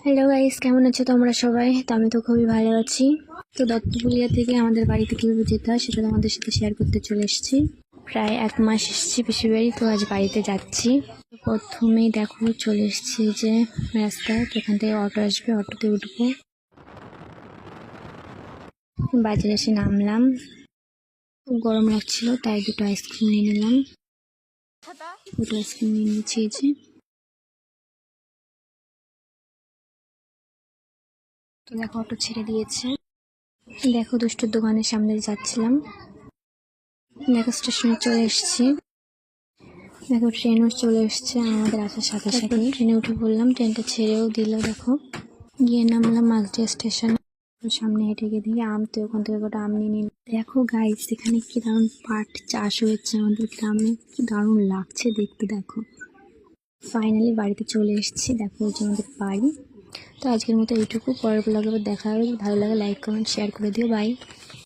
Hello guys, কেমন আছো তোমরা সবাই? তো আমি তো খুবই ভালো আছি। তো দত্তপুলিয়া থেকে আমাদের বাড়িতে কীভাবে যেতে হয় সেটা তোমাদের সাথে শেয়ার করতে চলে এসেছি। প্রায় 1 মাস এসেছি পিসির বাড়ি, তো আজ বাড়িতে যাচ্ছি। প্রথমেই দেখো চলে এসেছি যে রাস্তায়, তো এখান থেকে অটো আসবে, অটোতে উঠবো। বাজারে এসে নামলাম, খুব গরম লাগছিল তাই দুটো আইসক্রিম নিয়ে নিলাম। দুটো আইসক্রিম নিয়ে নিয়েছি এই যে। তো দেখো অটো ছেড়ে দিয়েছে। দেখো দুষ্টুর দোকানের সামনে যাচ্ছিলাম। দেখো স্টেশনে চলে এসেছি। দেখো ট্রেনও চলে এসছে আমাদের আসার সাথে সাথে। ট্রেনে উঠে পড়লাম, ট্রেনটা ছেড়েও দিল। দেখো গিয়ে নামলাম মাঝদিয়া স্টেশনে। সামনে হেঁটে গিয়ে দেখি আম, তো ওখান থেকে গোটা আম নিয়ে নিলাম। দেখো গাইস, এখানে কি দারুণ পাট চাষ হয়েছে আমাদের গ্রামে, কি দারুণ লাগছে দেখতে। দেখো ফাইনালি বাড়িতে চলে এসেছি। দেখো এই যে আমাদের বাড়ি। তো আজকের মতো এইটুকু, পরের ব্লগে দেখা হবে। ভালো লাগে লাইক কমেন্ট শেয়ার করে দিও। বাই।